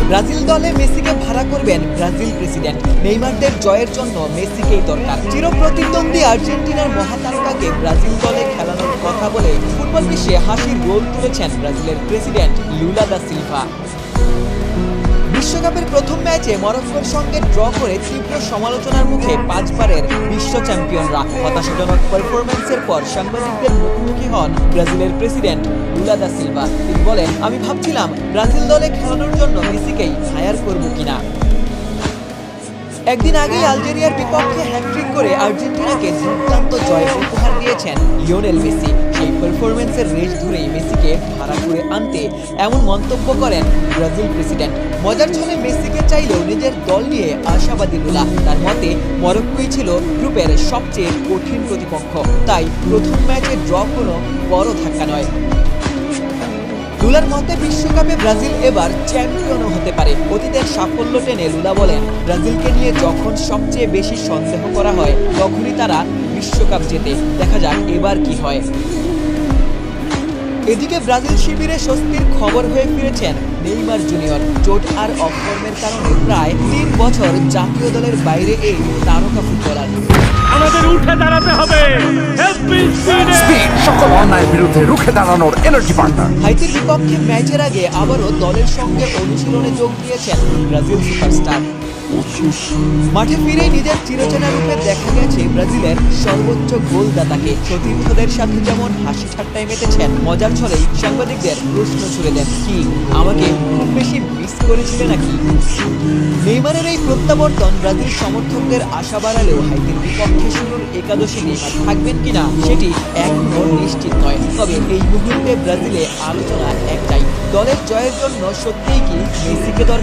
Brazil দলে মেসিকে ভাড়া করবেন ব্রাজিল প্রেসিডেন্ট। নেইমারদের জয়ের জন্য মেসিকেই দরকার। চিরপ্রতিদ্বন্দ্বী আর্জেন্টিনার মহাতারকাকে ব্রাজিল দলে খেলানোর কথা বলে ফুটবল বিশ্বে হাসির রোল তুলেছেন ব্রাজিলের প্রেসিডেন্ট লুলা দা সিলভা। বিশ্বকাপের প্রথম ম্যাচে মরক্কোর সঙ্গে ড্র করে তীব্র সমালোচনার মুখে 5 বারের বিশ্ব চ্যাম্পিয়নরা। হতাশাজনক পারফরম্যান্সের পর সাংবাদিকদের মুখোমুখি হন ব্রাজিলের প্রেসিডেন্ট লুলা দা সিলভা। তিনি বলেন, আমি ভাবছিলাম ব্রাজিল দলে খেলানোর জন্য মেসিকেই হায়ার করব কিনা। একদিন আগেই আলজেরিয়ার বিপক্ষে হ্যাটট্রিক করে আর্জেন্টিনাকে দুর্দান্ত জয় উপহার দিয়েছেন লিওনেল মেসি। সেই পারফরম্যান্সের রেশ ধরেই মেসিকে ভাড়া করে আনতে এমন মন্তব্য করেন ব্রাজিল প্রেসিডেন্ট। মজার ছলে মেসিকে চাইলেও নিজের দল নিয়ে আশাবাদী লুলা। তার মতে মরক্কোই ছিল গ্রুপের সবচেয়ে কঠিন প্রতিপক্ষ, তাই প্রথম ম্যাচে ড্র কোনো বড় ধাক্কা নয়। লুলার মতে বিশ্বকাপে ব্রাজিল এবার চ্যাম্পিয়নও হতে পারে। অতীতের সাফল্য টেনে লুলা বলেন, ব্রাজিলকে নিয়ে যখন সবচেয়ে বেশি সন্দেহ করা হয় তখনই তারা বিশ্বকাপ জেতে। দেখা যাক এবার কি হয়। এদিকে ব্রাজিল শিবিরে স্বস্তির খবর হয়ে ফিরেছেন নেইমার জুনিয়র। চোট আর অফর্মের কারণে প্রায় 3 বছর জাতীয় দলের বাইরে এই তারকা ফুটবলার। আমাদের উঠে দাঁড়াতে হবে। স্পিড সকল অন্যায়ের বিরুদ্ধে রুখে দাঁড়ানোর এনার্জি পার্টনার। হাইতির বিপক্ষে ম্যাচের আগে আবারও দলের সঙ্গে অনুশীলনে যোগ দিয়েছেন ব্রাজিল সুপারস্টার। মাঠে ফিরে নিজের চিরচেনা রূপে দেখা গেছে ব্রাজিলের সর্বোচ্চ গোলদাতাকে। সতীর্থদের সাথে যেমন হাসি ঠাট্টায় মেতেছেন, মজার ছলেই সাংবাদিকদের প্রশ্ন ছুড়ে দেন, কি আমাকে খুব বেশি মিস করেছিলে নাকি? নেইমারের এই প্রত্যাবর্তন ব্রাজিল সমর্থকদের আশা বাড়ালেও হাইতির বিপক্ষে শুরুর একাদশে নেইমার থাকবেন কিনা সেটি এখনো নিশ্চিত নয়। তবে এই মুহূর্তে ব্রাজিলে আলোচনা একটাই, দলের জয়ের জন্য সত্যিই কি মেসিকে দরকার?